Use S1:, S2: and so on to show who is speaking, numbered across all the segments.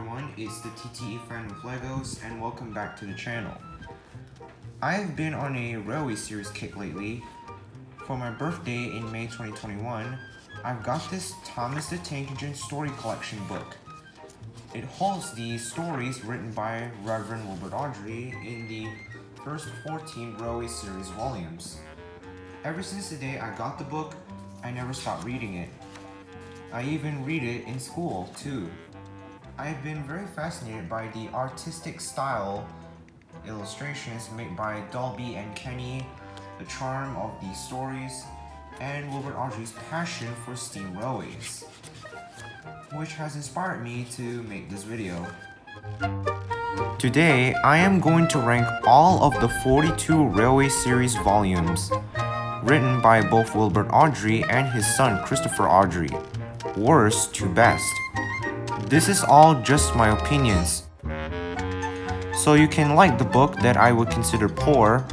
S1: everyone, it's the TTE fan with Legos and welcome back to the channel. I've been on a railway series kick lately. For my birthday in May 2021, I've got this Thomas the Tank Engine story collection book. It holds the stories written by Reverend Wilbert in the first 14 railway series volumes. Ever since the day I got the book, I never stopped reading it. I even read it in school, too. I've been very fascinated by the artistic style illustrations made by Toby and Kenny, the charm of these stories, and Wilbert passion for steam railways, which has inspired me to make this video. Today, I am going to rank all of the 42 railway series volumes, written by both Wilbert and his son Christopher Awdry, worst to best. This is all just my opinions, so you can like the book that I would consider poor,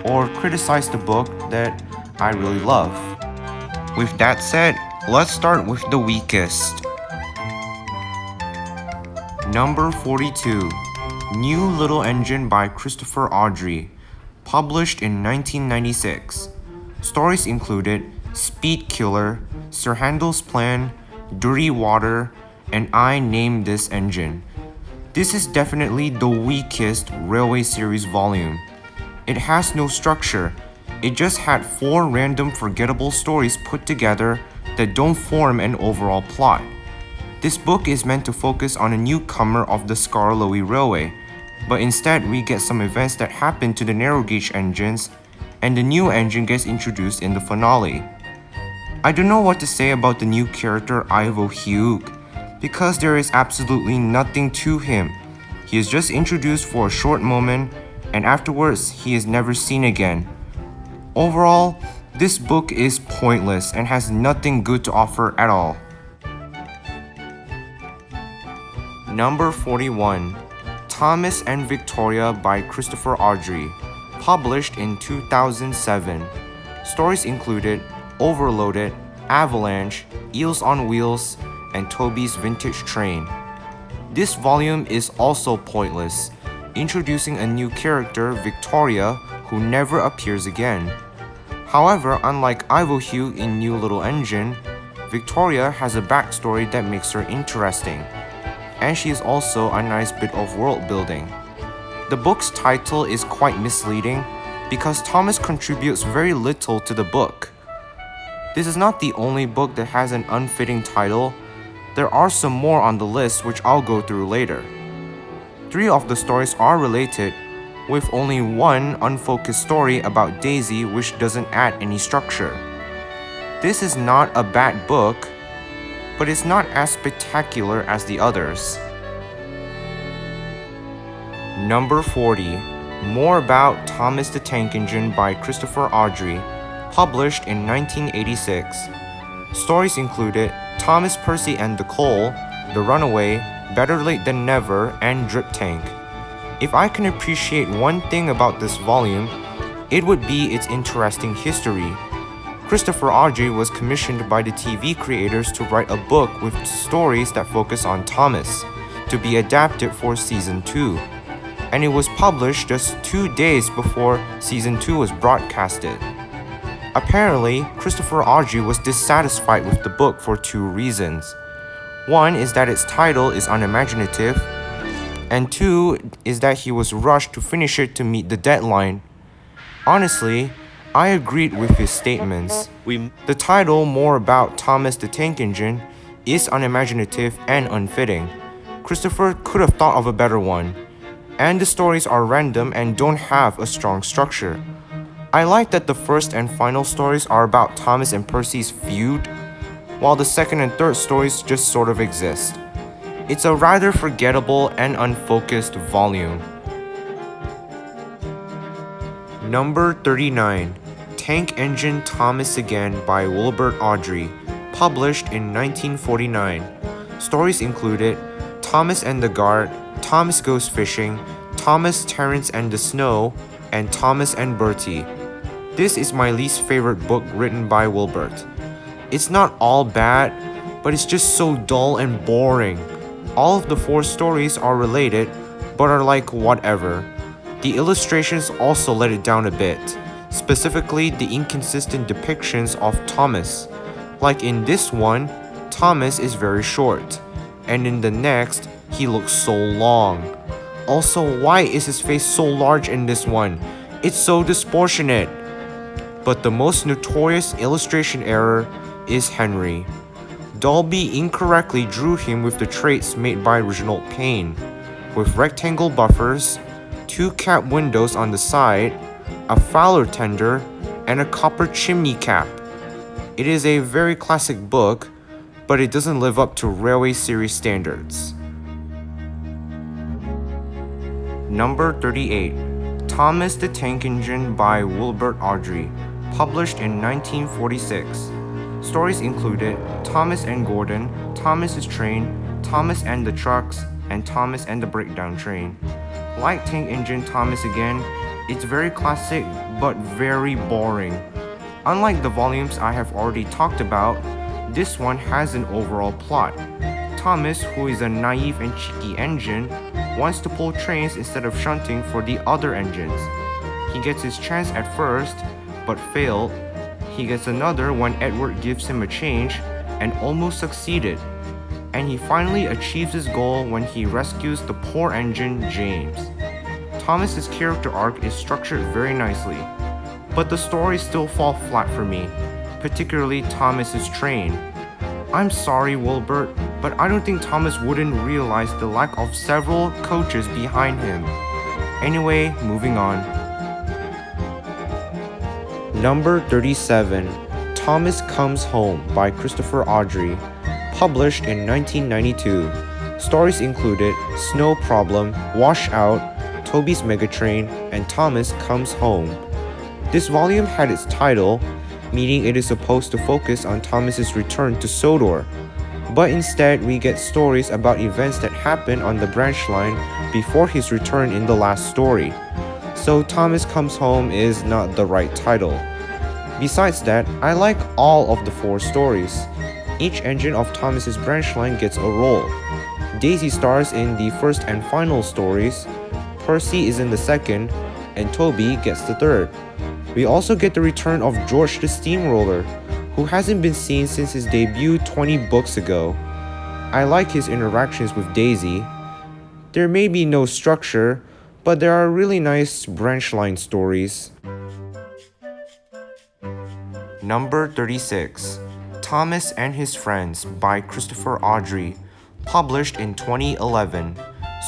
S1: or criticize the book that I really love. With that said, let's start with the weakest. Number 42, New Little Engine by Christopher Awdry, published in 1996. Stories included Speed Killer, Sir Handel's Plan, Dirty Water, and I Named This Engine. This is definitely the weakest railway series volume. It has no structure. It just had 4 random forgettable stories put together that don't form an overall plot. This book is meant to focus on a newcomer of the Skarloey Railway, but instead we get some events that happen to the narrow gauge engines, and the new engine gets introduced in the finale. I don't know what to say about the new character Ivo Hugh, because there is absolutely nothing to him. He is just introduced for a short moment, and afterwards he is never seen again. Overall, this book is pointless and has nothing good to offer at all. Number 41, Thomas and Victoria by Christopher Awdry, published in 2007. Stories included Overloaded, Avalanche, Eels on Wheels, and Toby's Vintage Train. This volume is also pointless, introducing a new character, Victoria, who never appears again. However, unlike Ivo Hugh in New Little Engine, Victoria has a backstory that makes her interesting, and she is also a nice bit of world building. The book's title is quite misleading because Thomas contributes very little to the book. This is not the only book that has an unfitting title. There are some more on the list which I'll go through later. 3 of the stories are related, with only one unfocused story about Daisy which doesn't add any structure. This is not a bad book, but it's not as spectacular as the others. Number 40, More About Thomas the Tank Engine by Christopher Awdry, published in 1986. Stories included Thomas, Percy and the Coal, The Runaway, Better Late Than Never, and Drip Tank. If I can appreciate one thing about this volume, it would be its interesting history. Christopher Awdry was commissioned by the TV creators to write a book with stories that focus on Thomas, to be adapted for Season 2, and it was published just 2 days before Season 2 was broadcasted. Apparently, Christopher Awdry was dissatisfied with the book for 2 reasons. One is that its title is unimaginative, and 2 is that he was rushed to finish it to meet the deadline. Honestly, I agreed with his statements. The title, More About Thomas the Tank Engine, is unimaginative and unfitting. Christopher could have thought of a better one, and the stories are random and don't have a strong structure. I like that the first and final stories are about Thomas and Percy's feud, while the second and third stories just sort of exist. It's a rather forgettable and unfocused volume. Number 39, Tank Engine Thomas Again by Wilbert Awdry, published in 1949. Stories included Thomas and the Guard, Thomas Goes Fishing, Thomas, Terrence and the Snow, and Thomas and Bertie. This is my least favorite book written by Wilbert. It's not all bad, but it's just so dull and boring. All of the 4 stories are related, but are like whatever. The illustrations also let it down a bit, specifically the inconsistent depictions of Thomas. Like in this one, Thomas is very short, and in the next, he looks so long. Also, why is his face so large in this one? It's so disproportionate. But the most notorious illustration error is Henry. Dolby incorrectly drew him with the traits made by Reginald Payne, with rectangle buffers, 2 cap windows on the side, a Fowler tender, and a copper chimney cap. It is a very classic book, but it doesn't live up to Railway series standards. Number 38. Thomas the Tank Engine by Wilbert Awdry, published in 1946. Stories included Thomas and Gordon, Thomas's Train, Thomas and the Trucks, and Thomas and the Breakdown Train. Like Tank Engine Thomas again, it's very classic but very boring. Unlike the volumes I have already talked about, this one has an overall plot. Thomas, who is a naive and cheeky engine, wants to pull trains instead of shunting for the other engines. He gets his chance at first, but failed. He gets another when Edward gives him a change, and almost succeeded. And he finally achieves his goal when he rescues the poor engine, James. Thomas's character arc is structured very nicely, but the stories still fall flat for me, particularly Thomas's train. I'm sorry, Wilbert, but I don't think Thomas wouldn't realize the lack of several coaches behind him. Anyway, moving on. Number 37. Thomas Comes Home by Christopher Awdry, published in 1992. Stories included Snow Problem, Wash Out, Toby's Megatrain, and Thomas Comes Home. This volume had its title, meaning it is supposed to focus on Thomas's return to Sodor, but instead we get stories about events that happen on the branch line before his return in the last story. So Thomas Comes Home is not the right title. Besides that, I like all of the 4 stories. Each engine of Thomas's branch line gets a role. Daisy stars in the first and final stories, Percy is in the second, and Toby gets the third. We also get the return of George the Steamroller, who hasn't been seen since his debut 20 books ago. I like his interactions with Daisy. There may be no structure, but there are really nice branch line stories. Number 36. Thomas and His Friends by Christopher Awdry, published in 2011.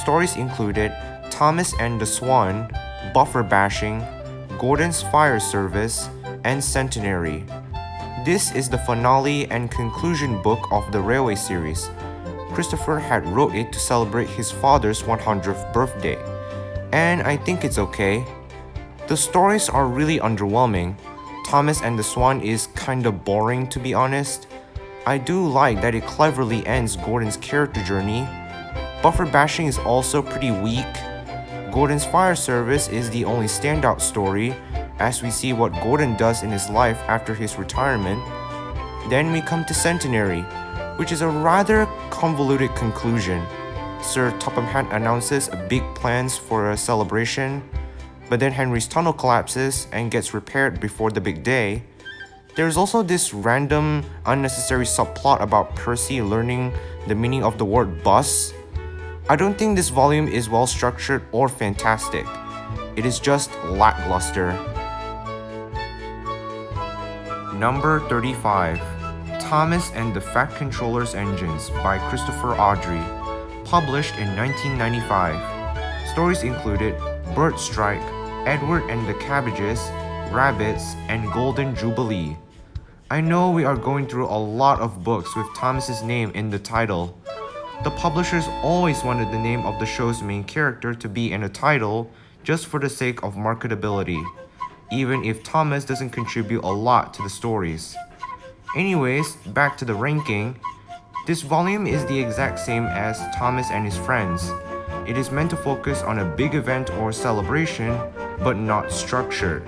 S1: Stories included Thomas and the Swan, Buffer Bashing, Gordon's Fire Service, and Centenary. This is the finale and conclusion book of the Railway series. Christopher had wrote it to celebrate his father's 100th birthday, and I think it's okay. The stories are really underwhelming. Thomas and the Swan is kinda boring, to be honest. I do like that it cleverly ends Gordon's character journey. Buffer Bashing is also pretty weak. Gordon's Fire Service is the only standout story, as we see what Gordon does in his life after his retirement. Then we come to Centenary, which is a rather convoluted conclusion. Sir Topham Hatt announces big plans for a celebration, but then Henry's tunnel collapses and gets repaired before the big day. There's also this random, unnecessary subplot about Percy learning the meaning of the word bus. I don't think this volume is well structured or fantastic. It is just lackluster. Number 35. Thomas and the Fat Controller's Engines by Christopher Awdry, published in 1995. Stories included Bird Strike, Edward and the Cabbages, Rabbits, and Golden Jubilee. I know we are going through a lot of books with Thomas's name in the title. The publishers always wanted the name of the show's main character to be in a title just for the sake of marketability, even if Thomas doesn't contribute a lot to the stories. Anyways, back to the ranking. This volume is the exact same as Thomas and His Friends. It is meant to focus on a big event or celebration, but not structured.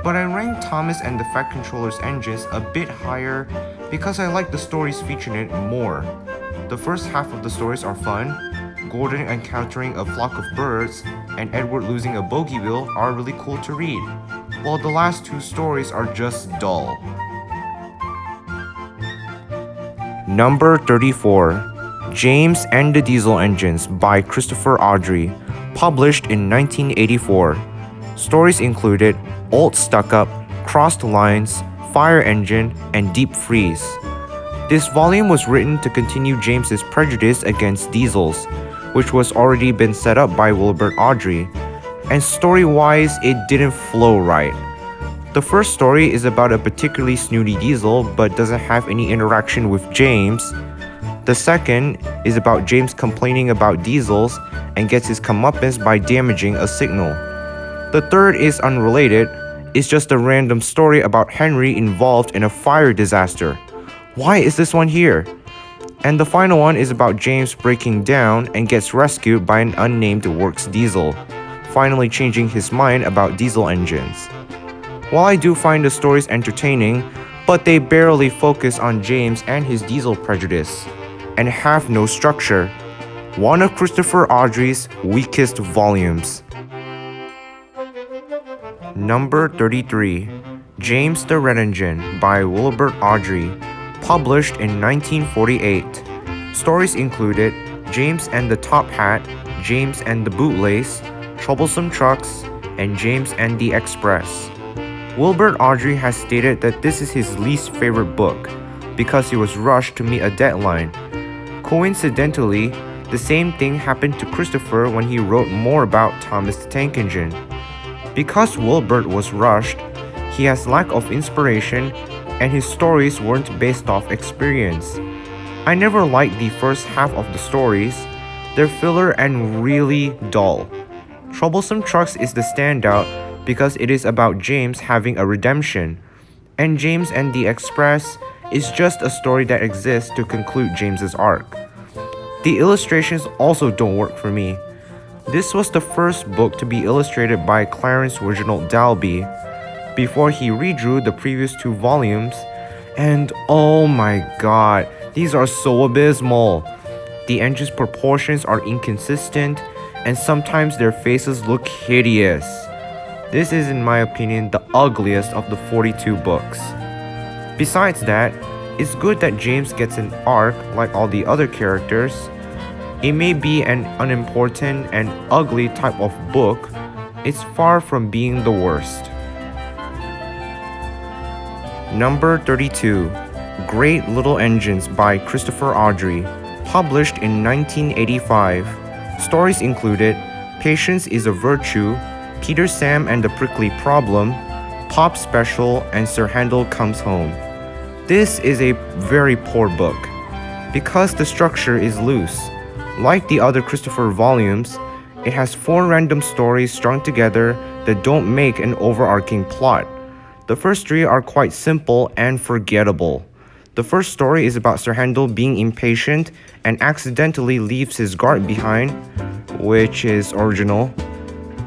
S1: But I rank Thomas and the Fat Controller's Engines a bit higher because I like the stories featured in it more. The first half of the stories are fun. Gordon encountering a flock of birds and Edward losing a bogey wheel are really cool to read, while the last two stories are just dull. Number 34, James and the Diesel Engines by Christopher Awdry, published in 1984. Stories included Old Stuck-Up, Crossed Lines, Fire Engine, and Deep Freeze. This volume was written to continue James's prejudice against diesels, which was already been set up by Wilbert Awdry, and story-wise it didn't flow right. The first story is about a particularly snooty diesel but doesn't have any interaction with James. The second is about James complaining about diesels and gets his comeuppance by damaging a signal. The third is unrelated, it's just a random story about Henry involved in a fire disaster. Why is this one here? And the final one is about James breaking down and gets rescued by an unnamed works diesel, finally changing his mind about diesel engines. While I do find the stories entertaining, but they barely focus on James and his diesel prejudice, and have no structure. One of Christopher Awdry's weakest volumes. Number 33, James the Red Engine by Wilbert Awdry, published in 1948. Stories included James and the Top Hat, James and the Bootlace, Troublesome Trucks, and James and the Express. Wilbert Awdry has stated that this is his least favorite book because he was rushed to meet a deadline. Coincidentally, the same thing happened to Christopher when he wrote more about Thomas the Tank Engine. Because Wilbert was rushed, he has lack of inspiration and his stories weren't based off experience. I never liked the first half of the stories. They're filler and really dull. Troublesome Trucks is the standout because it is about James having a redemption, and James and the Express is just a story that exists to conclude James's arc. The illustrations also don't work for me. This was the first book to be illustrated by Clarence Reginald Dalby before he redrew the previous two volumes, and oh my god, these are so abysmal. The engine's proportions are inconsistent and sometimes their faces look hideous. This is, in my opinion, the ugliest of the 42 books. Besides that, it's good that James gets an arc like all the other characters. It may be an unimportant and ugly type of book, it's far from being the worst. Number 32, Great Little Engines by Christopher Awdry, published in 1985. Stories included Patience is a Virtue, Peter Sam and the Prickly Problem, Pop Special, and Sir Handel Comes Home. This is a very poor book because the structure is loose. Like the other Christopher volumes, it has 4 random stories strung together that don't make an overarching plot. The first 3 are quite simple and forgettable. The first story is about Sir Handel being impatient and accidentally leaves his guard behind, which is original.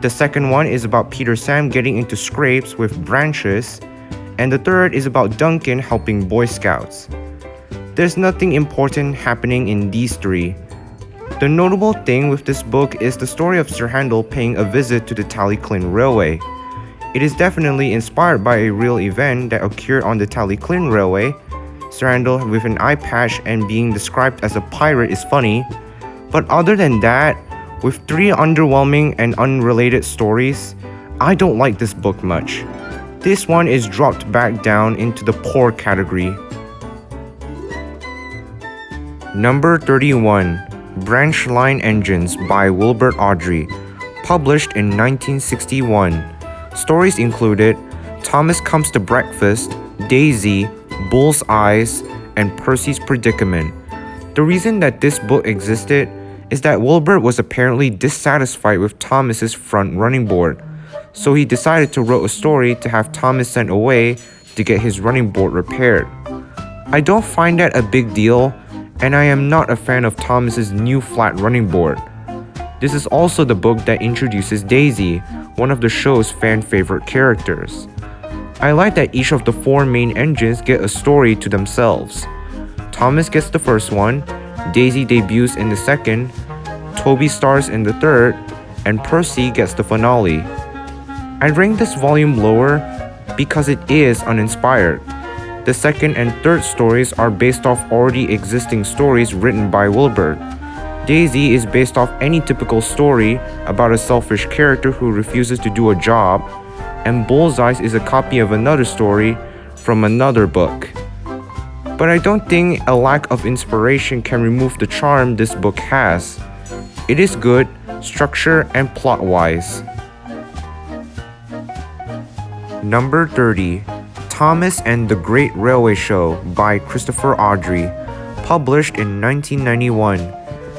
S1: The second one is about Peter Sam getting into scrapes with branches, and the third is about Duncan helping Boy Scouts. There's nothing important happening in these 3. The notable thing with this book is the story of Sir Handel paying a visit to the Tallyclin Railway. It is definitely inspired by a real event that occurred on the Tallyclin Railway. Sir Handel with an eye patch and being described as a pirate is funny, but other than that, with 3 underwhelming and unrelated stories, I don't like this book much. This one is dropped back down into the poor category. Number 31, Branch Line Engines by Wilbert Awdry, published in 1961. Stories included Thomas Comes to Breakfast, Daisy, Bull's Eyes, and Percy's Predicament. The reason that this book existed is that Wilbert was apparently dissatisfied with Thomas's front running board, so he decided to write a story to have Thomas sent away to get his running board repaired. I don't find that a big deal, and I am not a fan of Thomas's new flat running board. This is also the book that introduces Daisy, one of the show's fan-favorite characters. I like that each of the 4 main engines get a story to themselves. Thomas gets the first one, Daisy debuts in the second, Toby stars in the third, and Percy gets the finale. I rank this volume lower because it is uninspired. The second and third stories are based off already existing stories written by Wilbert. Daisy is based off any typical story about a selfish character who refuses to do a job, and Bullseye's is a copy of another story from another book. But I don't think a lack of inspiration can remove the charm this book has. It is good, structure and plot-wise. Number 30, Thomas and the Great Railway Show by Christopher Awdry, published in 1991.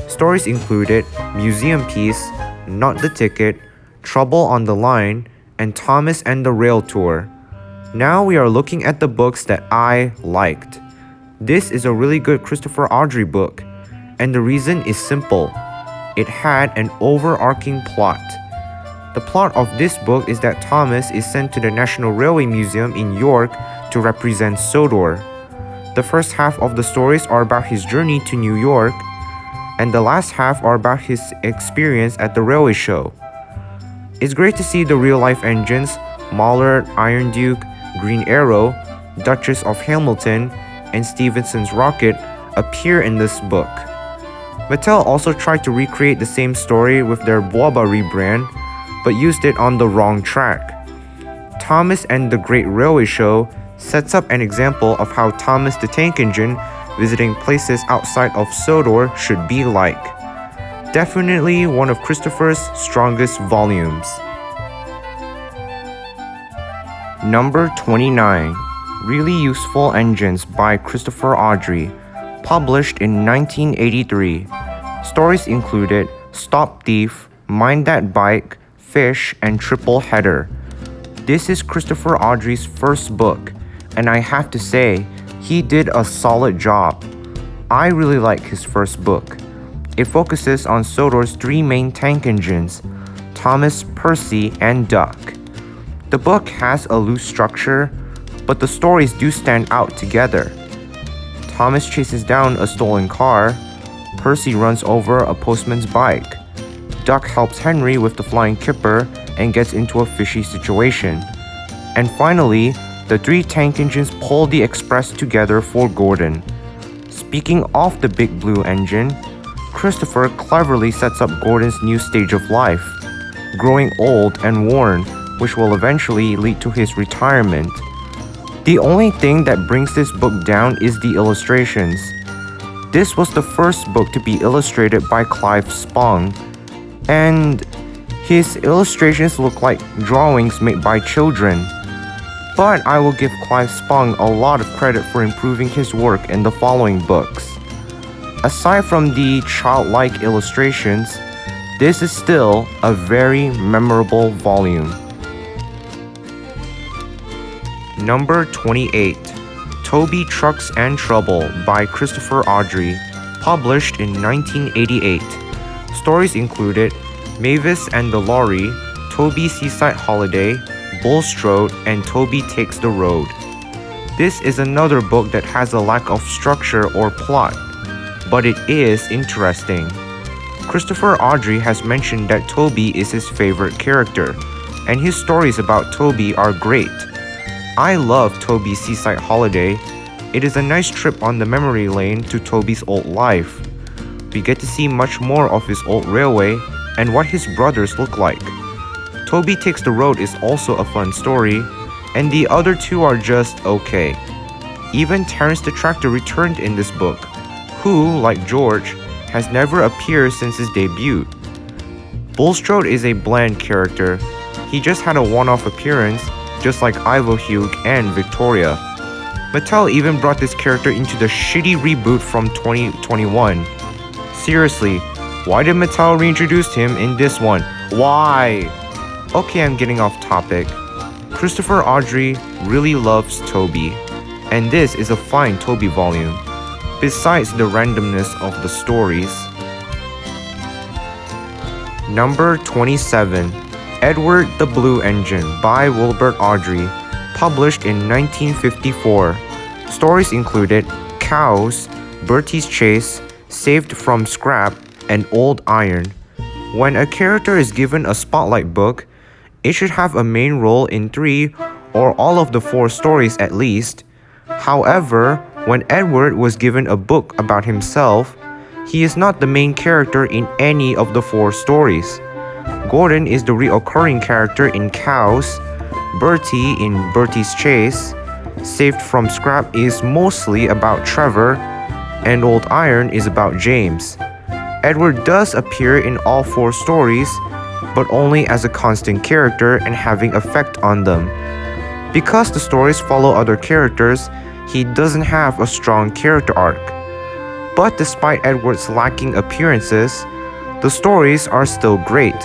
S1: Stories included Museum Piece, Not the Ticket, Trouble on the Line, and Thomas and the Rail Tour. Now we are looking at the books that I liked. This is a really good Christopher Awdry book, and the reason is simple. It had an overarching plot. The plot of this book is that Thomas is sent to the National Railway Museum in York to represent Sodor. The first half of the stories are about his journey to New York, and the last half are about his experience at the railway show. It's great to see the real-life engines, Mallard, Iron Duke, Green Arrow, Duchess of Hamilton, and Stephenson's rocket appear in this book. Mattel also tried to recreate the same story with their Boaba rebrand, but used it on the wrong track. Thomas and the Great Railway Show sets up an example of how Thomas the Tank Engine visiting places outside of Sodor should be like. Definitely one of Christopher's strongest volumes. Number 29, Really Useful Engines by Christopher Awdry, published in 1983. Stories included Stop Thief, Mind That Bike, Fish, and Triple Header. This is Christopher Awdry's first book, and I have to say, he did a solid job. I really like his first book. It focuses on Sodor's three main tank engines, Thomas, Percy, and Duck. The book has a loose structure, but the stories do stand out together. Thomas chases down a stolen car, Percy runs over a postman's bike, Duck helps Henry with the flying kipper and gets into a fishy situation. And finally, the three tank engines pull the express together for Gordon. Speaking of the big blue engine, Christopher cleverly sets up Gordon's new stage of life, growing old and worn, which will eventually lead to his retirement. The only thing that brings this book down is the illustrations. This was the first book to be illustrated by Clive Spong, and his illustrations look like drawings made by children. But I will give Clive Spong a lot of credit for improving his work in the following books. Aside from the childlike illustrations, this is still a very memorable volume. Number 28, Toby, Trucks and Trouble by Christopher Awdry, published in 1988. Stories included Mavis and the Lorry, Toby Seaside Holiday, Bulstrode, and Toby Takes the Road. This is another book that has a lack of structure or plot, but it is interesting. Christopher Awdry has mentioned that Toby is his favorite character, and his stories about Toby are great. I love Toby's Seaside Holiday. It is a nice trip on the memory lane to Toby's old life. We get to see much more of his old railway and what his brothers look like. Toby Takes the Road is also a fun story, and the other two are just okay. Even Terence the Tractor returned in this book, who, like George, has never appeared since his debut. Bulstrode is a bland character. He just had a one-off appearance, just like Ivo Hugh and Victoria. Mattel even brought this character into the shitty reboot from 2021. Seriously, why did Mattel reintroduce him in this one? Why? Okay, I'm getting off topic. Christopher Awdry really loves Toby, and this is a fine Toby volume, besides the randomness of the stories. Number 27, Edward the Blue Engine by Wilbert Awdry, published in 1954. Stories included Cows, Bertie's Chase, Saved from Scrap, and Old Iron. When a character is given a spotlight book, it should have a main role in 3 or all of the 4 stories at least. However, when Edward was given a book about himself, he is not the main character in any of the 4 stories. Gordon is the reoccurring character in Cows, Bertie in Bertie's Chase, Saved from Scrap is mostly about Trevor, and Old Iron is about James. Edward does appear in all 4 stories, but only as a constant character and having effect on them. Because the stories follow other characters, he doesn't have a strong character arc. But despite Edward's lacking appearances, the stories are still great.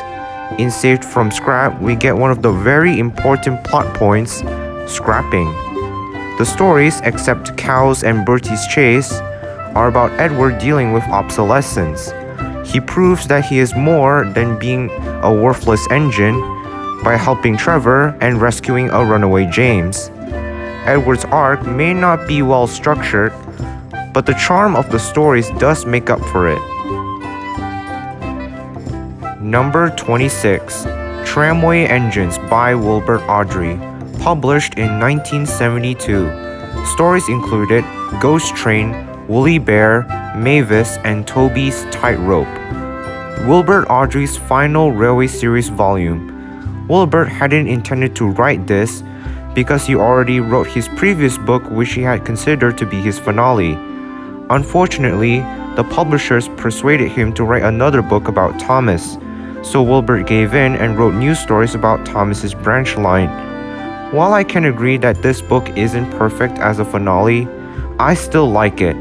S1: In Saved from Scrap, we get one of the very important plot points, scrapping. The stories, except Cows and Bertie's Chase, are about Edward dealing with obsolescence. He proves that he is more than being a worthless engine by helping Trevor and rescuing a runaway James. Edward's arc may not be well structured, but the charm of the stories does make up for it. Number 26. Tramway Engines by Wilbert Audrey, published in 1972. Stories included Ghost Train, Woolly Bear, Mavis, and Toby's Tightrope. Wilbert Audrey's final Railway Series volume. Wilbert hadn't intended to write this because he already wrote his previous book, which he had considered to be his finale. Unfortunately, the publishers persuaded him to write another book about Thomas, so Wilbert gave in and wrote new stories about Thomas's branch line. While I can agree that this book isn't perfect as a finale, I still like it.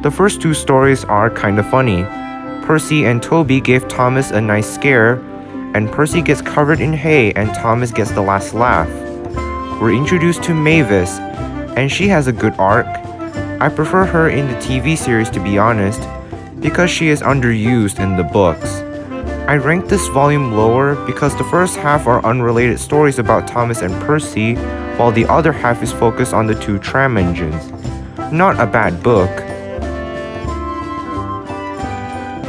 S1: The first 2 stories are kinda funny. Percy and Toby give Thomas a nice scare, and Percy gets covered in hay and Thomas gets the last laugh. We're introduced to Mavis, and she has a good arc. I prefer her in the TV series, to be honest, because she is underused in the books. I rank this volume lower because the first half are unrelated stories about Thomas and Percy, while the other half is focused on the 2 tram engines. Not a bad book.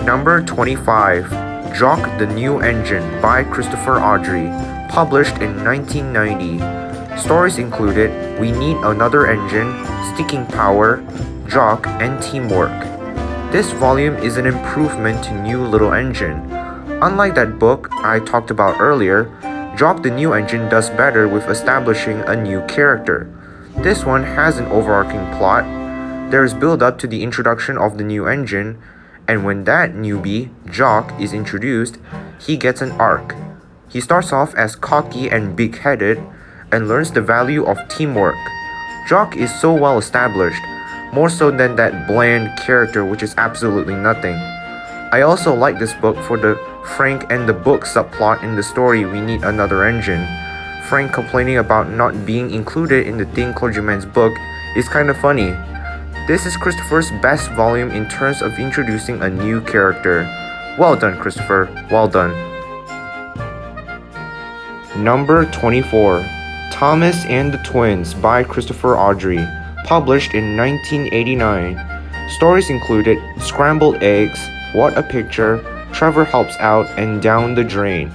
S1: Number 25. Jock the New Engine by Christopher Audrey, published in 1990. Stories included We Need Another Engine, Sticking Power, Jock, and Teamwork. This volume is an improvement to New Little Engine. Unlike that book I talked about earlier, Jock the New Engine does better with establishing a new character. This one has an overarching plot. There is build up to the introduction of the new engine, and when that newbie, Jock, is introduced, he gets an arc. He starts off as cocky and big-headed and learns the value of teamwork. Jock is so well established, more so than that bland character which is absolutely nothing. I also like this book for the Frank and the book subplot in the story We Need Another Engine. Frank complaining about not being included in the Thin Clergyman's book is kinda funny. This is Christopher's best volume in terms of introducing a new character. Well done, Christopher. Well done. Number 24. Thomas and the Twins by Christopher Audrey, published in 1989. Stories included Scrambled Eggs, What a Picture, Trevor Helps Out, and Down the Drain.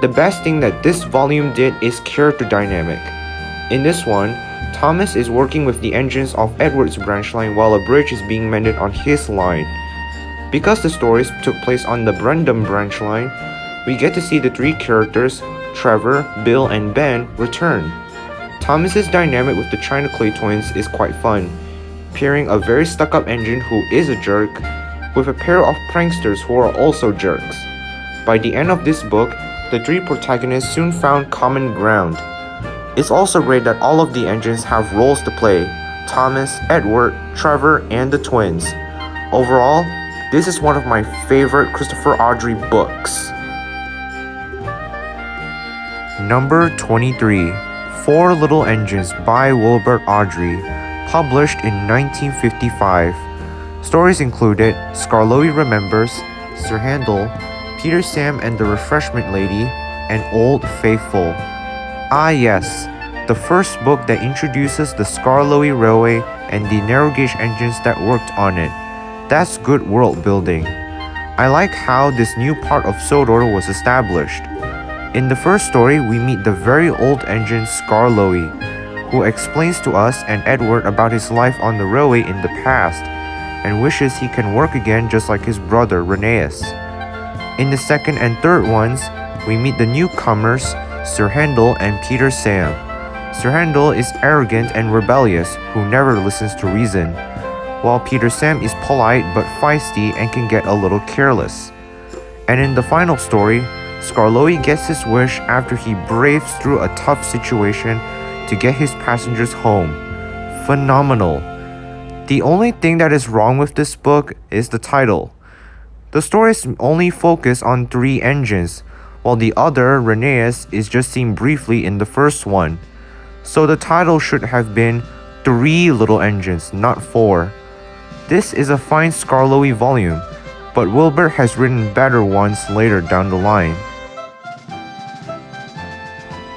S1: The best thing that this volume did is character dynamic. In this one, Thomas is working with the engines of Edward's branch line while a bridge is being mended on his line. Because the stories took place on the Brendam branch line, we get to see the 3 characters, Trevor, Bill, and Ben, return. Thomas's dynamic with the China Clay twins is quite fun, pairing a very stuck-up engine who is a jerk with a pair of pranksters who are also jerks. By the end of this book, the 3 protagonists soon found common ground. It's also great that all of the engines have roles to play: Thomas, Edward, Trevor, and the twins. Overall, this is one of my favorite Christopher Audrey books. Number 23. 4 Little Engines by Wilbert Audrey, published in 1955. Stories included Skarloey Remembers, Sir Handel, Peter Sam and the Refreshment Lady, and Old Faithful. Ah yes, the first book that introduces the Skarloey Railway and the narrow gauge engines that worked on it. That's good world building. I like how this new part of Sodor was established. In the first story, we meet the very old engine Skarloey, who explains to us and Edward about his life on the railway in the past, and wishes he can work again just like his brother Rheneas. In the second and third ones, we meet the newcomers Sir Handel and Peter Sam. Sir Handel is arrogant and rebellious, who never listens to reason, while Peter Sam is polite but feisty and can get a little careless. And in the final story, Skarloey gets his wish after he braves through a tough situation to get his passengers home. Phenomenal. The only thing that is wrong with this book is the title. The stories only focus on 3 engines, while the other, Rheneas, is just seen briefly in the first one. So the title should have been 3 Little Engines, not 4. This is a fine Skarloey volume, but Wilbert has written better ones later down the line.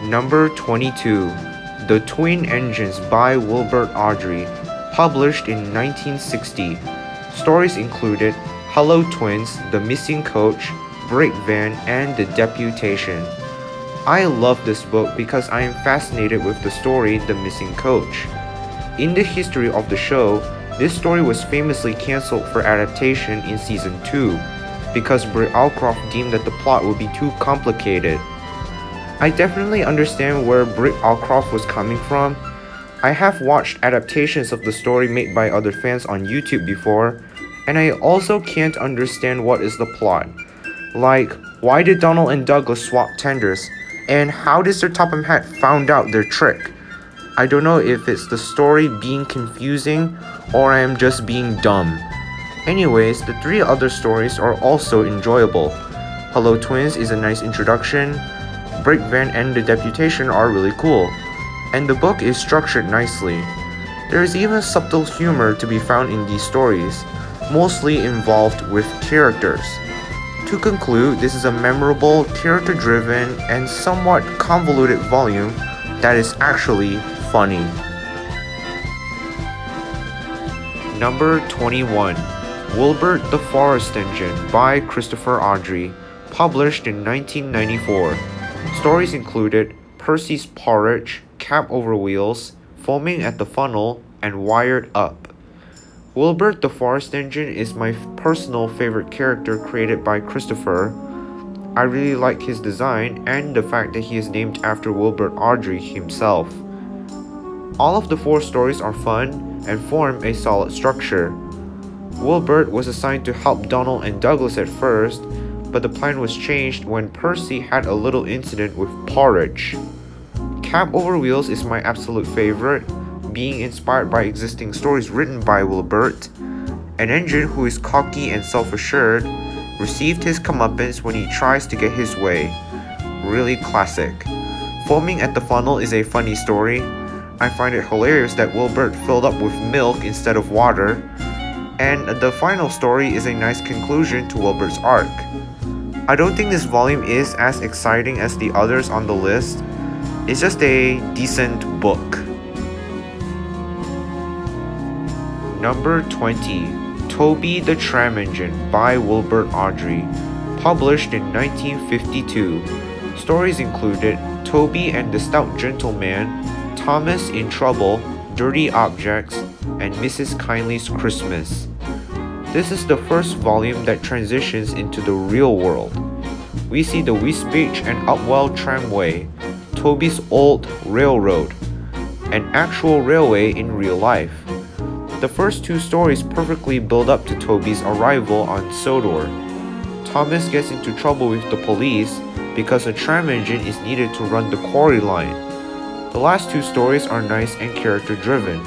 S1: Number 22. The Twin Engines by Wilbert Awdry, published in 1960. Stories included Hello Twins, The Missing Coach, Brake Van, and The Deputation. I love this book because I am fascinated with the story The Missing Coach. In the history of the show, this story was famously cancelled for adaptation in season 2 because Britt Allcroft deemed that the plot would be too complicated. I definitely understand where Britt Allcroft was coming from. I have watched adaptations of the story made by other fans on YouTube before, and I also can't understand what is the plot. Like, why did Donald and Douglas swap tenders? And how did Sir Topham Hatt found out their trick? I don't know if it's the story being confusing or I am just being dumb. Anyways, the 3 other stories are also enjoyable. Hello Twins is a nice introduction. Brake Van and The Deputation are really cool, and the book is structured nicely. There is even subtle humor to be found in these stories, mostly involved with characters. To conclude, this is a memorable, character-driven, and somewhat convoluted volume that is actually funny. Number 21. Wilbert the Forest Engine by Christopher Awdry, published in 1994. Stories included Percy's Porridge, Cab Over Wheels, Foaming at the Funnel, and Wired Up. Wilbert the Forest Engine is my personal favorite character created by Christopher. I really like his design and the fact that he is named after Wilbert Awdry himself. All of the 4 stories are fun and form a solid structure. Wilbert was assigned to help Donald and Douglas at first, but the plan was changed when Percy had a little incident with Porridge. Cab Over Wheels is my absolute favorite, being inspired by existing stories written by Wilbert. An engine who is cocky and self-assured received his comeuppance when he tries to get his way. Really classic. Foaming at the Funnel is a funny story. I find it hilarious that Wilbert filled up with milk instead of water. And the final story is a nice conclusion to Wilbert's arc. I don't think this volume is as exciting as the others on the list. It's just a decent book. Number 20. Toby the Tram Engine by Wilbert Awdry, published in 1952. Stories included Toby and the Stout Gentleman, Thomas in Trouble, Dirty Objects, and Mrs. Kindly's Christmas. This is the first volume that transitions into the real world. We see the Wisbech and Upwell Tramway, Toby's old railroad, an actual railway in real life. The first 2 stories perfectly build up to Toby's arrival on Sodor. Thomas gets into trouble with the police because a tram engine is needed to run the quarry line. The last 2 stories are nice and character-driven.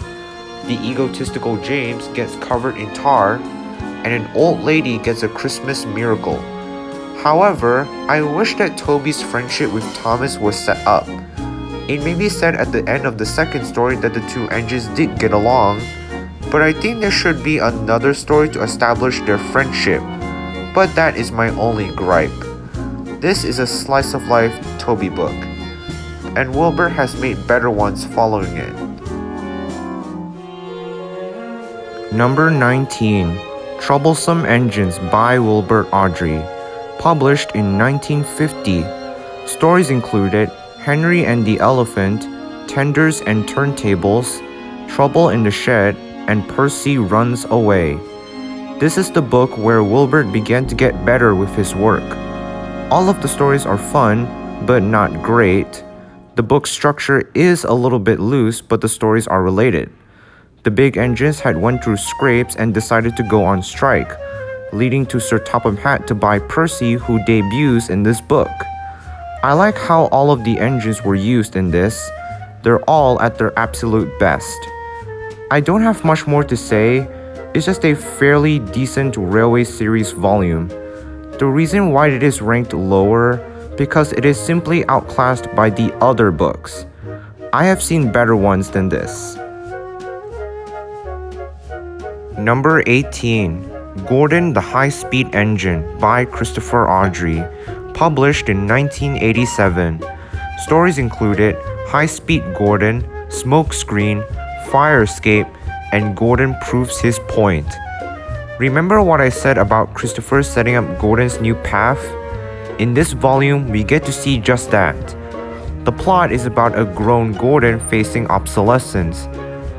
S1: The egotistical James gets covered in tar, and an old lady gets a Christmas miracle. However, I wish that Toby's friendship with Thomas was set up. It may be said at the end of the second story that the 2 engines did get along, but I think there should be another story to establish their friendship. But that is my only gripe. This is a slice of life Toby book, and Wilbur has made better ones following it. Number 19. Troublesome Engines by Wilbert Audrey, published in 1950. Stories included Henry and the Elephant, Tenders and Turntables, Trouble in the Shed, and Percy Runs Away. This is the book where Wilbert began to get better with his work. All of the stories are fun, but not great. The book's structure is a little bit loose, but the stories are related. The big engines had went through scrapes and decided to go on strike, leading to Sir Topham Hatt to buy Percy, who debuts in this book. I like how all of the engines were used in this. They're all at their absolute best. I don't have much more to say. It's just a fairly decent Railway series volume. The reason why it is ranked lower because it is simply outclassed by the other books. I have seen better ones than this. Number 18. Gordon the High-Speed Engine by Christopher Audrey, published in 1987. Stories included High-Speed Gordon, Smokescreen, Fire Escape, and Gordon Proves His Point. Remember what I said about Christopher setting up Gordon's new path? In this volume, we get to see just that. The plot is about a grown Gordon facing obsolescence.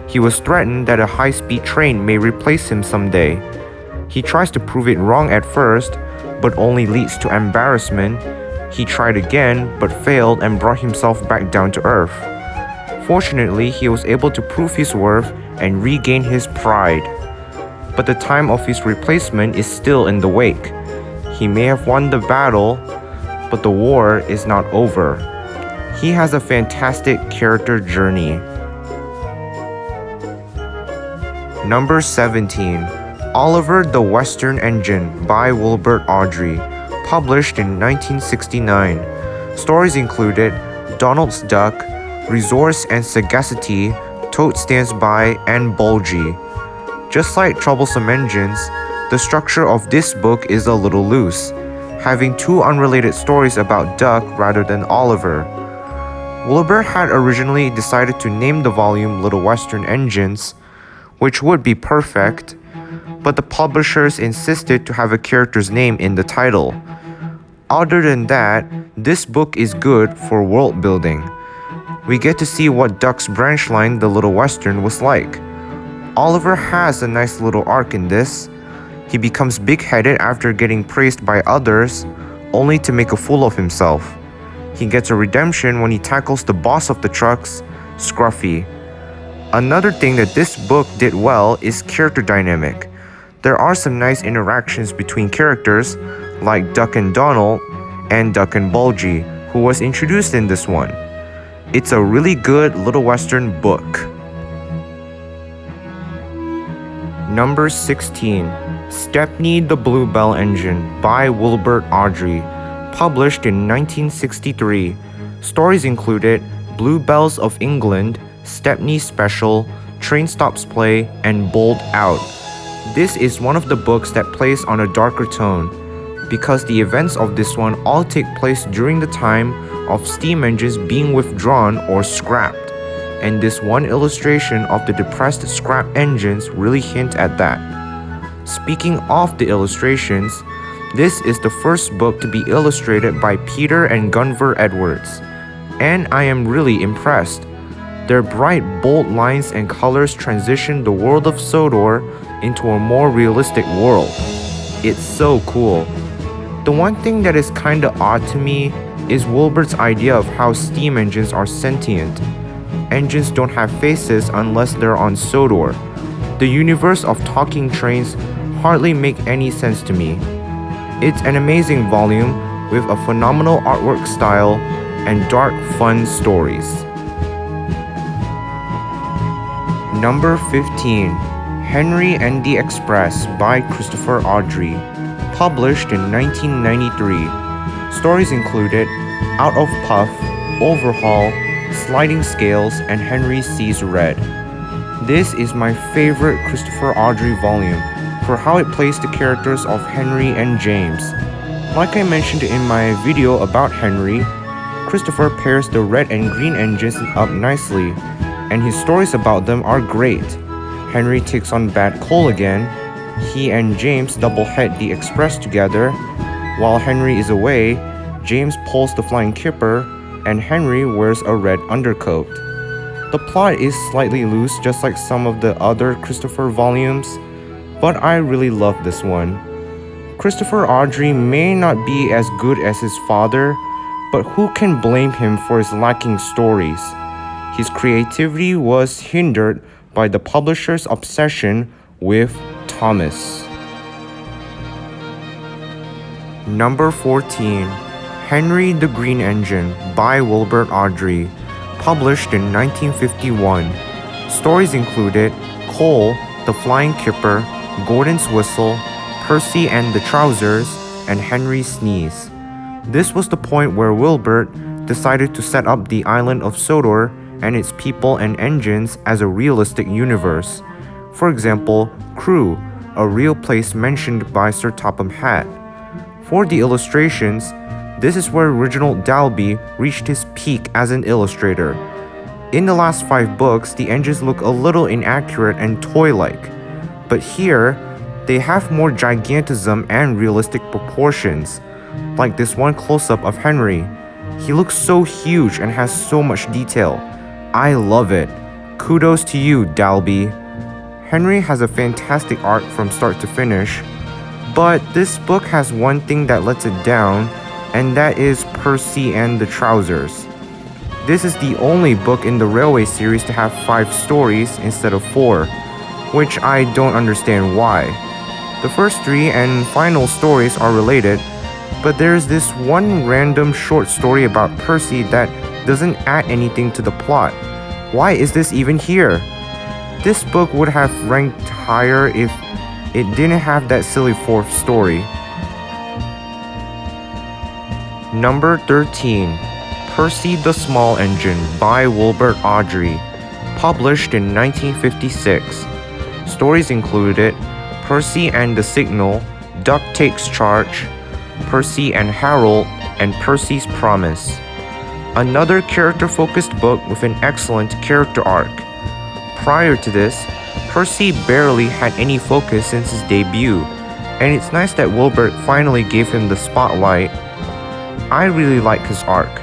S1: He was threatened that a high-speed train may replace him someday. He tries to prove it wrong at first, but only leads to embarrassment. He tried again, but failed and brought himself back down to earth. Fortunately, he was able to prove his worth and regain his pride. But the time of his replacement is still in the wake. He may have won the battle, but the war is not over. He has a fantastic character journey. Number 17. Oliver the Western Engine by Wilbert Audrey, published in 1969. Stories included Donald's Duck, Resource and Sagacity, Toad Stands By, and Bulgy. Just like Troublesome Engines, the structure of this book is a little loose, having two unrelated stories about Duck rather than Oliver. Wilbur had originally decided to name the volume Little Western Engines, which would be perfect, but the publishers insisted to have a character's name in the title. Other than that, this book is good for world building. We get to see what Duck's branch line, the Little Western, was like. Oliver has a nice little arc in this. He becomes big-headed after getting praised by others, only to make a fool of himself. He gets a redemption when he tackles the boss of the trucks, Scruffy. Another thing that this book did well is character dynamic. There are some nice interactions between characters, like Duck and Donald, and Duck and Bulgy, who was introduced in this one. It's a really good Little Western book. Number 16. Stepney the Bluebell Engine by Wilbert Audrey, published in 1963. Stories included Bluebells of England, Stepney Special, Train Stops Play, and Bowled Out. This is one of the books that plays on a darker tone, because the events of this one all take place during the time of steam engines being withdrawn or scrapped, and this one illustration of the depressed scrap engines really hint at that. Speaking of the illustrations, this is the first book to be illustrated by Peter and Gunvor Edwards, and I am really impressed. Their bright, bold lines and colors transition the world of Sodor into a more realistic world. It's so cool. The one thing that is kinda odd to me is Wilbert's idea of how steam engines are sentient. Engines don't have faces unless they're on Sodor. The universe of talking trains hardly make any sense to me. It's an amazing volume with a phenomenal artwork style and dark, fun stories. Number 15. Henry and the Express by Christopher Audrey, published in 1993. Stories included Out of Puff, Overhaul, Sliding Scales, and Henry Sees Red. This is my favorite Christopher Audrey volume for how it plays the characters of Henry and James. Like I mentioned in my video about Henry, Christopher pairs the red and green engines up nicely, and his stories about them are great. Henry takes on bad coal again, He and James double-head the express together. While Henry is away, James pulls the flying kipper, and Henry wears a red undercoat. The plot is slightly loose, just like some of the other Christopher volumes, but I really love this one. Christopher Audrey may not be as good as his father, but who can blame him for his lacking stories? His creativity was hindered by the publisher's obsession with Thomas. Number 14. Henry the Green Engine by Wilbert Audrey, published in 1951. Stories included Cole, the Flying Kipper, Gordon's Whistle, Percy and the Trousers, and Henry's Sneeze. This was the point where Wilbert decided to set up the island of Sodor and its people and engines as a realistic universe. For example, Crewe, a real place mentioned by Sir Topham Hatt. For the illustrations, this is where Reginald Dalby reached his peak as an illustrator. In the last 5 books, the engines look a little inaccurate and toy-like, but here, they have more gigantism and realistic proportions, like this one close-up of Henry. He looks so huge and has so much detail. I love it. Kudos to you, Dalby. Henry has a fantastic arc from start to finish, but this book has one thing that lets it down, and that is Percy and the Trousers. This is the only book in the Railway series to have 5 stories instead of 4, which I don't understand why. The first 3 and final stories are related, but there's this one random short story about Percy that doesn't add anything to the plot. Why is this even here? This book would have ranked higher if it didn't have that silly 4th story. Number 13. Percy the Small Engine by Wilbert Audrey, published in 1956. Stories included Percy and the Signal, Duck Takes Charge, Percy and Harold, and Percy's Promise. Another character-focused book with an excellent character arc. Prior to this, Percy barely had any focus since his debut, and it's nice that Wilbert finally gave him the spotlight. I really like his arc.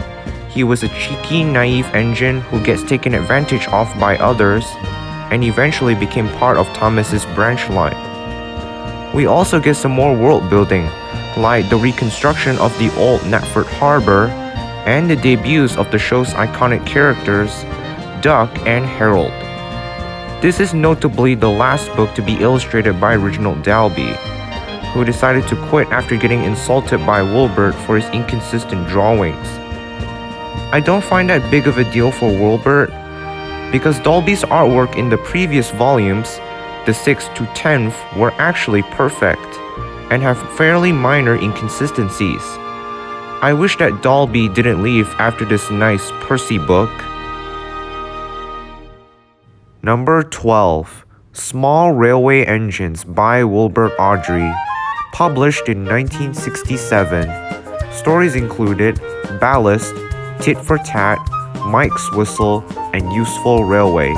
S1: He was a cheeky, naive engine who gets taken advantage of by others, and eventually became part of Thomas's branch line. We also get some more world building, like the reconstruction of the old Knapford Harbor, and the debuts of the show's iconic characters, Duck and Harold. This is notably the last book to be illustrated by Reginald Dalby, who decided to quit after getting insulted by Wilbert for his inconsistent drawings. I don't find that big of a deal for Wilbert, because Dalby's artwork in the previous volumes, the 6th to 10th, were actually perfect, and have fairly minor inconsistencies. I wish that Dalby didn't leave after this nice Percy book. Number 12. Small Railway Engines by Wilbert Audrey, published in 1967. Stories included Ballast, Tit for Tat, Mike's Whistle, and Useful Railway.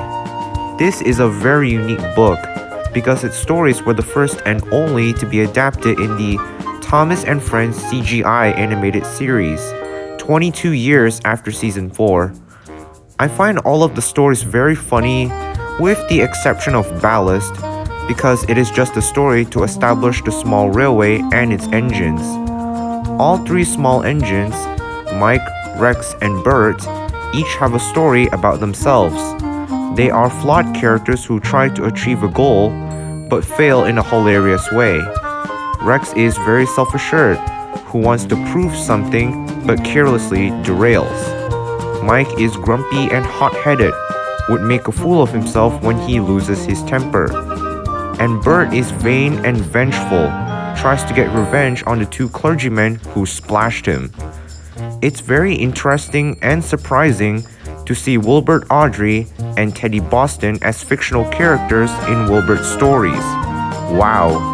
S1: This is a very unique book because its stories were the first and only to be adapted in the Thomas and Friends CGI animated series, 22 years after season 4. I find all of the stories very funny, with the exception of Ballast, because it is just a story to establish the small railway and its engines. All 3 small engines, Mike, Rex, and Bert, each have a story about themselves. They are flawed characters who try to achieve a goal, but fail in a hilarious way. Rex is very self-assured, who wants to prove something, but carelessly derails. Mike is grumpy and hot-headed, would make a fool of himself when he loses his temper. And Bert is vain and vengeful, tries to get revenge on the 2 clergymen who splashed him. It's very interesting and surprising to see Wilbert Audrey and Teddy Boston as fictional characters in Wilbert's stories. Wow.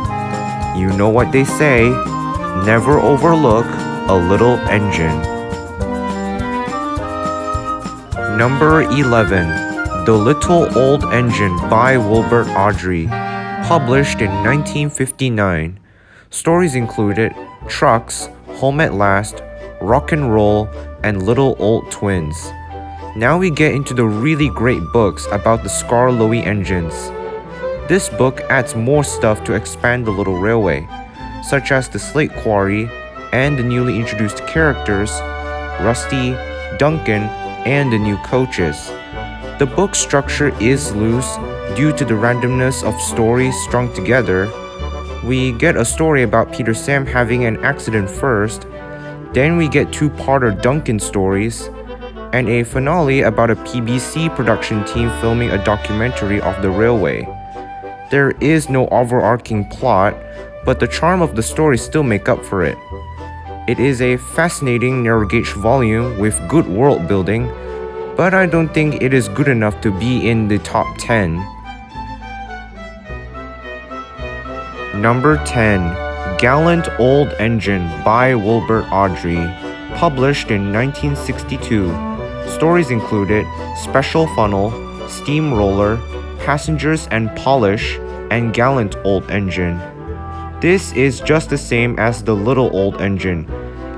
S1: You know what they say, never overlook a little engine. Number 11. The Little Old Engine by Wilbert Audrey, published in 1959. Stories included Trucks, Home at Last, Rock and Roll, and Little Old Twins. Now we get into the really great books about the Skarloey engines. This book adds more stuff to expand the little railway, such as the slate quarry and the newly introduced characters, Rusty, Duncan, and the new coaches. The book structure is loose due to the randomness of stories strung together. We get a story about Peter Sam having an accident first, then we get two-parter Duncan stories, and a finale about a PBC production team filming a documentary of the railway. There is no overarching plot, but the charm of the story still make up for it. It is a fascinating narrow-gauge volume with good world building, but I don't think it is good enough to be in the top 10. Number 10. Gallant Old Engine by Wilbert Audrey, published in 1962. Stories included Special Funnel, Steamroller, Passengers and Polish, and Gallant Old Engine. This is just the same as the Little Old Engine.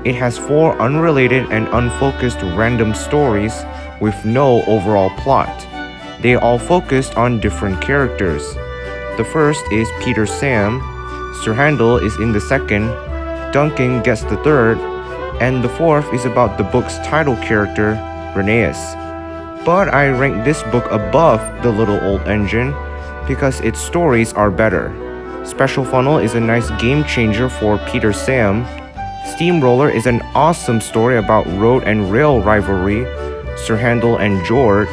S1: It has 4 unrelated and unfocused random stories with no overall plot. They all focused on different characters. The first is Peter Sam, Sir Handel is in the second, Duncan gets the third, and the fourth is about the book's title character, Rheneas. But I rank this book above the Little Old Engine because its stories are better. Special Funnel is a nice game changer for Peter Sam. Steamroller is an awesome story about road and rail rivalry, Sir Handel and George.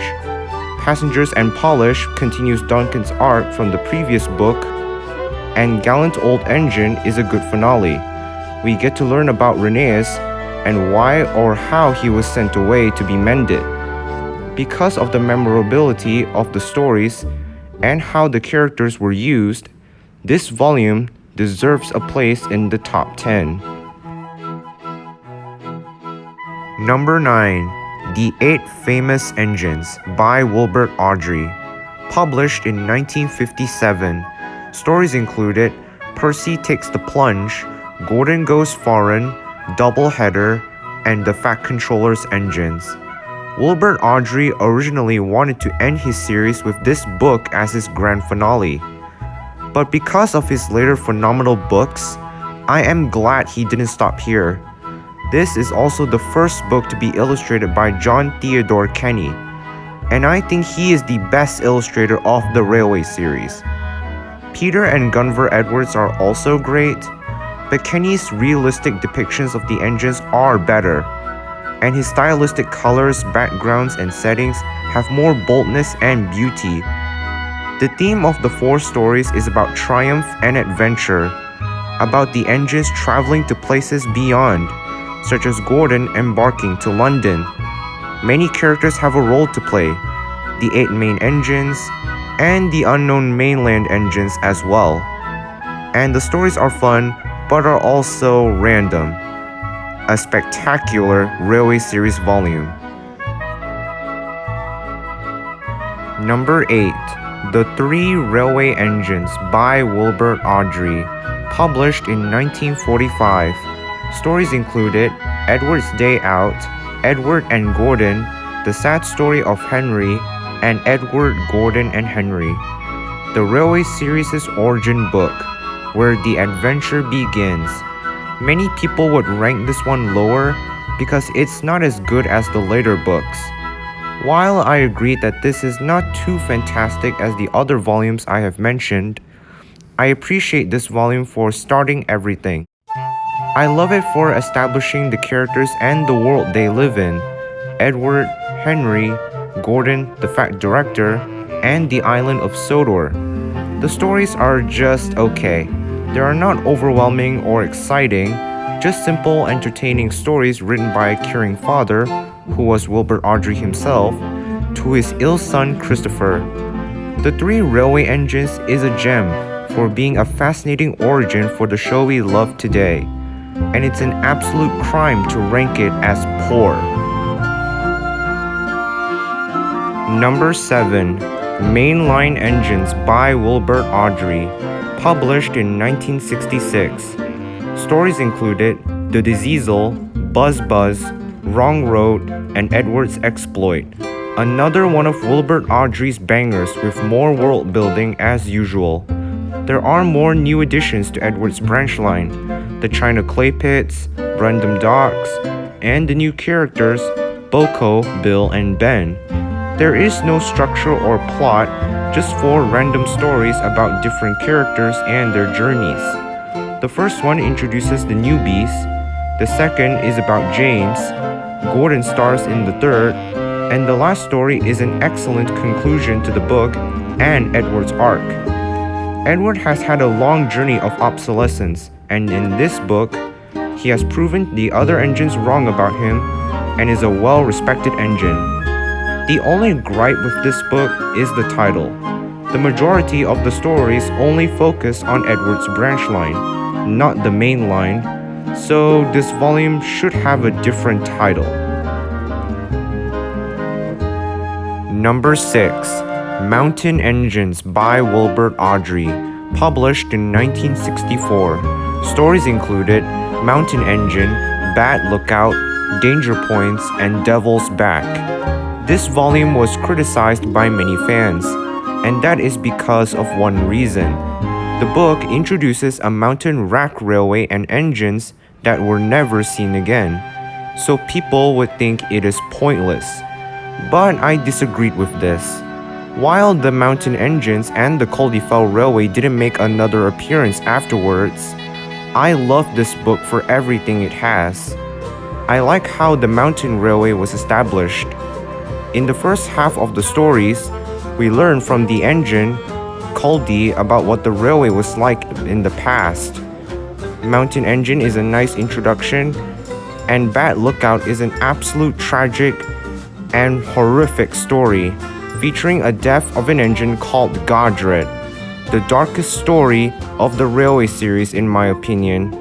S1: Passengers and Polish continues Duncan's arc from the previous book, and Gallant Old Engine is a good finale. We get to learn about Rheneas and why or how he was sent away to be mended. Because of the memorability of the stories and how the characters were used, this volume deserves a place in the top 10. Number 9. The 8 Famous Engines by Wilbert Audrey, published in 1957. Stories included Percy Takes the Plunge, Gordon Goes Foreign, Doubleheader, and the Fat Controller's Engines. Wilbert Audrey originally wanted to end his series with this book as his grand finale. But because of his later phenomenal books, I am glad he didn't stop here. This is also the first book to be illustrated by John Theodore Kenny, and I think he is the best illustrator of the Railway series. Peter and Gunvor Edwards are also great, but Kenny's realistic depictions of the engines are better, and his stylistic colors, backgrounds, and settings have more boldness and beauty. The theme of the 4 stories is about triumph and adventure, about the engines traveling to places beyond, such as Gordon embarking to London. Many characters have a role to play, the 8 main engines, and the unknown mainland engines as well. And the stories are fun, but are also random. A spectacular Railway series volume. Number 8. The 3 Railway Engines by Wilbert Audrey, published in 1945. Stories included Edward's Day Out, Edward and Gordon, The Sad Story of Henry, and Edward, Gordon, and Henry. The Railway series' origin book, where the adventure begins. Many people would rank this one lower because it's not as good as the later books. While I agree that this is not too fantastic as the other volumes I have mentioned, I appreciate this volume for starting everything. I love it for establishing the characters and the world they live in. Edward, Henry, Gordon, the Fat Director, and the island of Sodor. The stories are just okay. They are not overwhelming or exciting, just simple, entertaining stories written by a caring father, who was Wilbert Audrey himself, to his ill son Christopher. The 3 Railway Engines is a gem for being a fascinating origin for the show we love today, and it's an absolute crime to rank it as poor. Number 7. Mainline Engines by Wilbert Audrey, published in 1966. Stories included The Diesel, Buzz Buzz, Wrong Road, and Edward's Exploit. Another one of Wilbert Audrey's bangers with more world building as usual. There are more new additions to Edward's branch line, the China Clay Pits, Brendam Docks, and the new characters Boko, Bill, and Ben. There is no structure or plot, just 4 random stories about different characters and their journeys. The first one introduces the newbies, the second is about James, Gordon stars in the third, and the last story is an excellent conclusion to the book and Edward's arc. Edward has had a long journey of obsolescence, and in this book, he has proven the other engines wrong about him and is a well-respected engine. The only gripe with this book is the title. The majority of the stories only focus on Edward's branch line, not the main line, so this volume should have a different title. Number 6. Mountain Engines by Wilbert Audrey, published in 1964. Stories included Mountain Engine, Bad Lookout, Danger Points, and Devil's Back. This volume was criticized by many fans, and that is because of one reason. The book introduces a mountain rack railway and engines that were never seen again, so people would think it is pointless. But I disagreed with this. While the mountain engines and the Culdifell Railway didn't make another appearance afterwards, I love this book for everything it has. I like how the mountain railway was established. In the first half of the stories, we learn from the engine, Culdy, about what the railway was like in the past. Mountain Engine is a nice introduction, and Bad Lookout is an absolute tragic and horrific story featuring a death of an engine called Godred, the darkest story of the railway series in my opinion.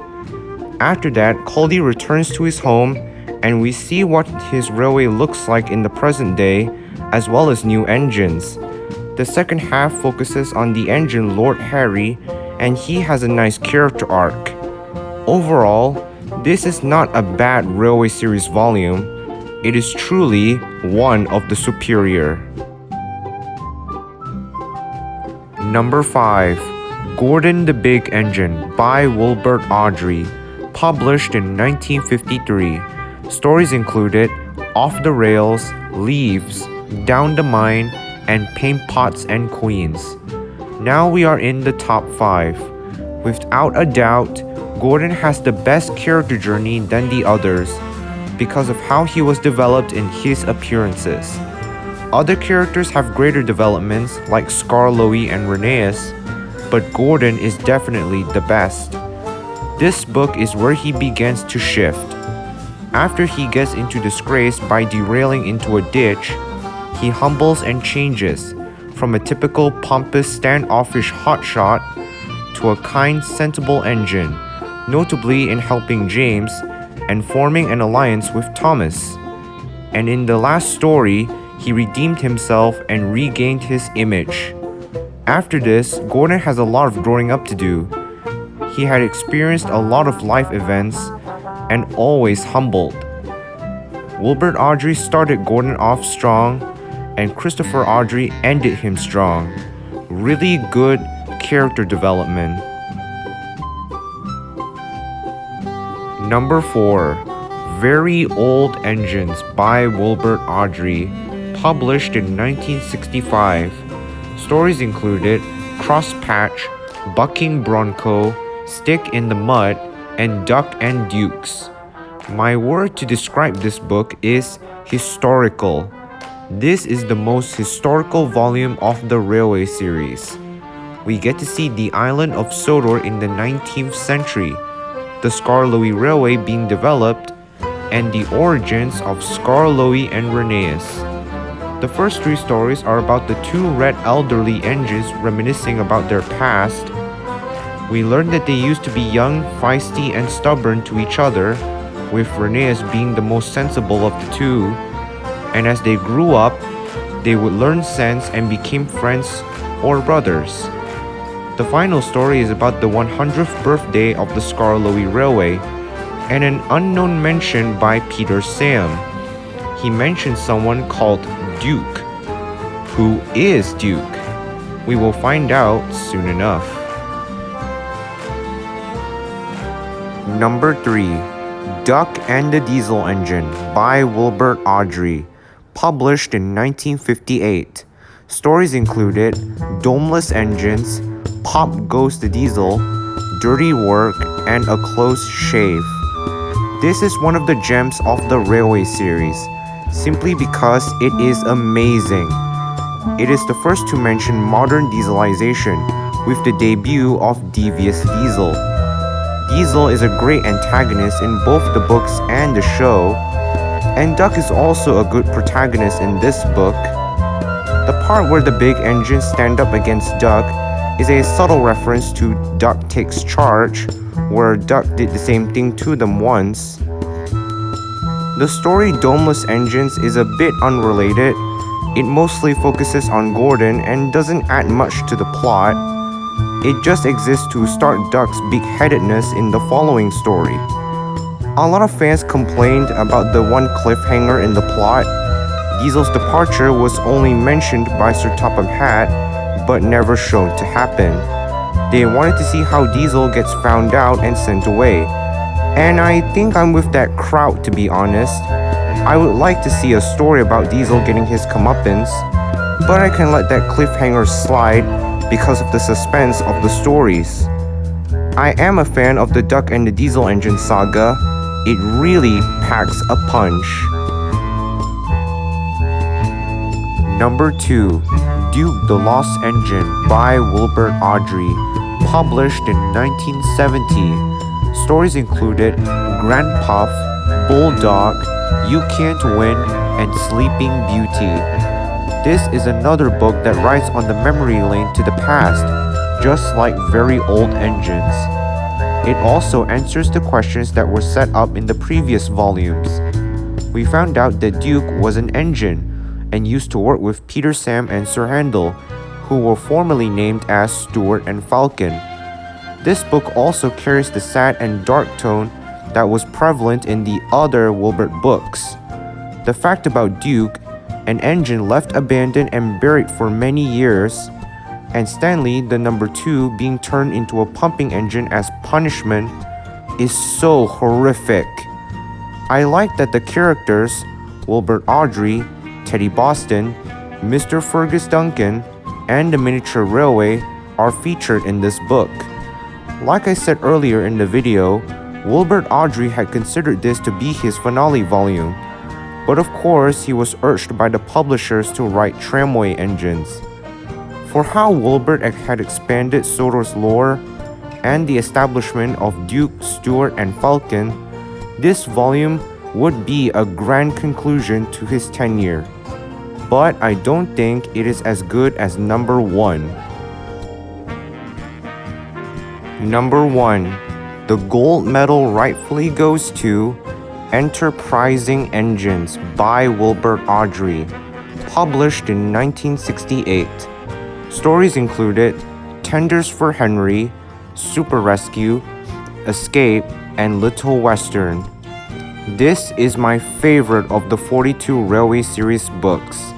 S1: After that, Culdy returns to his home and we see what his railway looks like in the present day, as well as new engines. The second half focuses on the engine Lord Harry, and he has a nice character arc. Overall, this is not a bad railway series volume. It is truly one of the superior. Number 5. Gordon the Big Engine by Wilbert Audrey, published in 1953. Stories included Off the Rails, Leaves, Down the Mine, and Paint Pots and Queens. Now we are in the top 5. Without a doubt, Gordon has the best character journey than the others because of how he was developed in his appearances. Other characters have greater developments like Skarloey and Rheneas, but Gordon is definitely the best. This book is where he begins to shift. After he gets into disgrace by derailing into a ditch, he humbles and changes from a typical pompous standoffish hotshot to a kind, sensible engine, notably in helping James and forming an alliance with Thomas. And in the last story, he redeemed himself and regained his image. After this, Gordon has a lot of growing up to do. He had experienced a lot of life events and always humbled. Wilbert Audrey started Gordon off strong, and Christopher Audrey ended him strong. Really good character development. Number 4. Very Old Engines by Wilbert Audrey, published in 1965. Stories included Crosspatch, Bucking Bronco, Stick in the Mud, and Duck and Dukes. My word to describe this book is historical. This is the most historical volume of the railway series. We get to see the island of Sodor in the 19th century, the Skarloey Railway being developed, and the origins of Skarloey and Rheneas. The first 3 stories are about the 2 red elderly engines reminiscing about their past. We learn that they used to be young, feisty, and stubborn to each other, with Rheneas being the most sensible of the 2. And as they grew up, They would learn sense and became friends or brothers. The final story is about the 100th birthday of the Skarloey Railway and an unknown mention by Peter Sam. He mentions someone called Duke. Who is Duke? We will find out soon enough. Number 3. Duck and the Diesel Engine by Wilbert Audrey, published in 1958. Stories included Domeless Engines, Pop Goes the Diesel, Dirty Work, and A Close Shave. This is one of the gems of the Railway series, simply because it is amazing. It is the first to mention modern dieselization with the debut of Devious Diesel. Diesel is a great antagonist in both the books and the show, and Duck is also a good protagonist in this book. The part where the big engines stand up against Duck is a subtle reference to Duck Takes Charge, where Duck did the same thing to them once. The story Domeless Engines is a bit unrelated. It mostly focuses on Gordon and doesn't add much to the plot. It just exists to start Duck's big-headedness in the following story. A lot of fans complained about the one cliffhanger in the plot. Diesel's departure was only mentioned by Sir Topham Hatt, but never shown to happen. They wanted to see how Diesel gets found out and sent away. And I think I'm with that crowd, to be honest. I would like to see a story about Diesel getting his comeuppance, but I can let that cliffhanger slide because of the suspense of the stories. I am a fan of the Duck and the Diesel Engine saga. It really packs a punch. Number 2. Duke the Lost Engine by Wilbert Audrey, published in 1970. Stories included Grandpuff, Bulldog, You Can't Win, and Sleeping Beauty. This is another book that rides on the memory lane to the past, just like Very Old Engines. It also answers the questions that were set up in the previous volumes. We found out that Duke was an engine and used to work with Peter Sam and Sir Handel, who were formerly named as Stuart and Falcon. This book also carries the sad and dark tone that was prevalent in the other Wilbert books. The fact about Duke, an engine left abandoned and buried for many years, and Stanley, the number 2, being turned into a pumping engine as punishment, is so horrific. I like that the characters, Wilbert Audrey, Teddy Boston, Mr. Fergus Duncan, and the miniature railway are featured in this book. Like I said earlier in the video, Wilbert Audrey had considered this to be his finale volume, but of course he was urged by the publishers to write Tramway Engines. For how Wilbert had expanded Sodor's lore and the establishment of Duke, Stuart, and Falcon, this volume would be a grand conclusion to his tenure. But I don't think it is as good as number 1. Number 1. The gold medal rightfully goes to Enterprising Engines by Wilbert Audrey, published in 1968. Stories included Tenders for Henry, Super Rescue, Escape, and Little Western. This is my favorite of the 42 Railway series books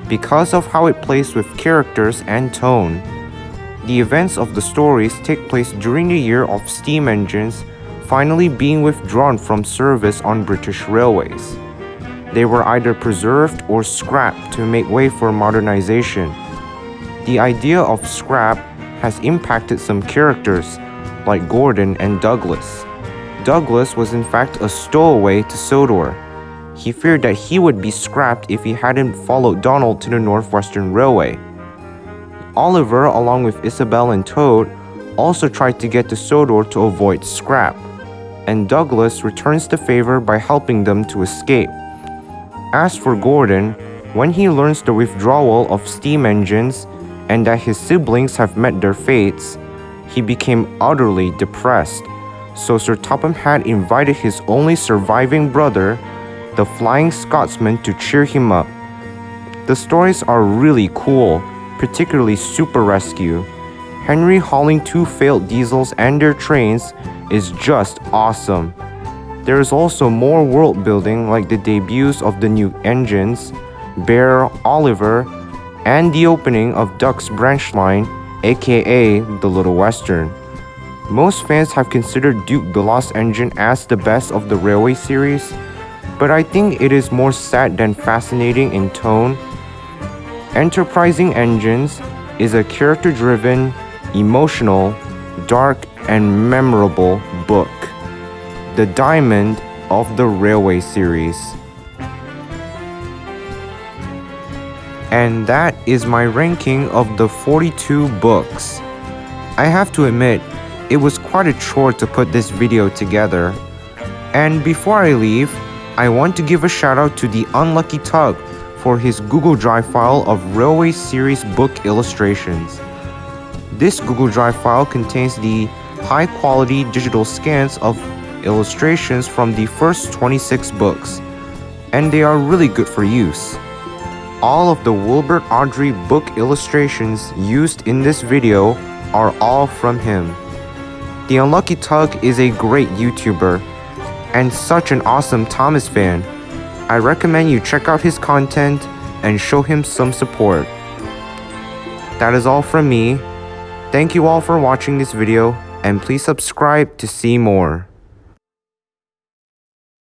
S1: because of how it plays with characters and tone. The events of the stories take place during the year of steam engines finally being withdrawn from service on British railways. They were either preserved or scrapped to make way for modernization. The idea of scrap has impacted some characters like Gordon and Douglas. Douglas was in fact a stowaway to Sodor. He feared that he would be scrapped if he hadn't followed Donald to the Northwestern Railway. Oliver, along with Isabel and Toad, also tried to get to Sodor to avoid scrap, and Douglas returns the favor by helping them to escape. As for Gordon, when he learns the withdrawal of steam engines and that his siblings have met their fates, he became utterly depressed. So Sir Topham Hatt invited his only surviving brother, the Flying Scotsman, to cheer him up. The stories are really cool, particularly Super Rescue. Henry hauling two failed diesels and their trains is just awesome. There is also more world building like the debuts of the new engines, Bear, Oliver, and the opening of Duck's branch line, aka the Little Western. Most fans have considered Duke the Lost Engine as the best of the Railway series, but I think it is more sad than fascinating in tone. Enterprising Engines is a character-driven, emotional, dark, and memorable book. The Diamond of the Railway series. And that is my ranking of the 42 books. I have to admit, it was quite a chore to put this video together. And before I leave, I want to give a shout out to the Unlucky Tug for his Google Drive file of Railway series book illustrations. This Google Drive file contains the high-quality digital scans of illustrations from the first 26 books, and they are really good for use. All of the Wilbert Audrey book illustrations used in this video are all from him. The Unlucky Tug is a great YouTuber and such an awesome Thomas fan. I recommend you check out his content and show him some support. That is all from me. Thank you all for watching this video, and please subscribe to see more.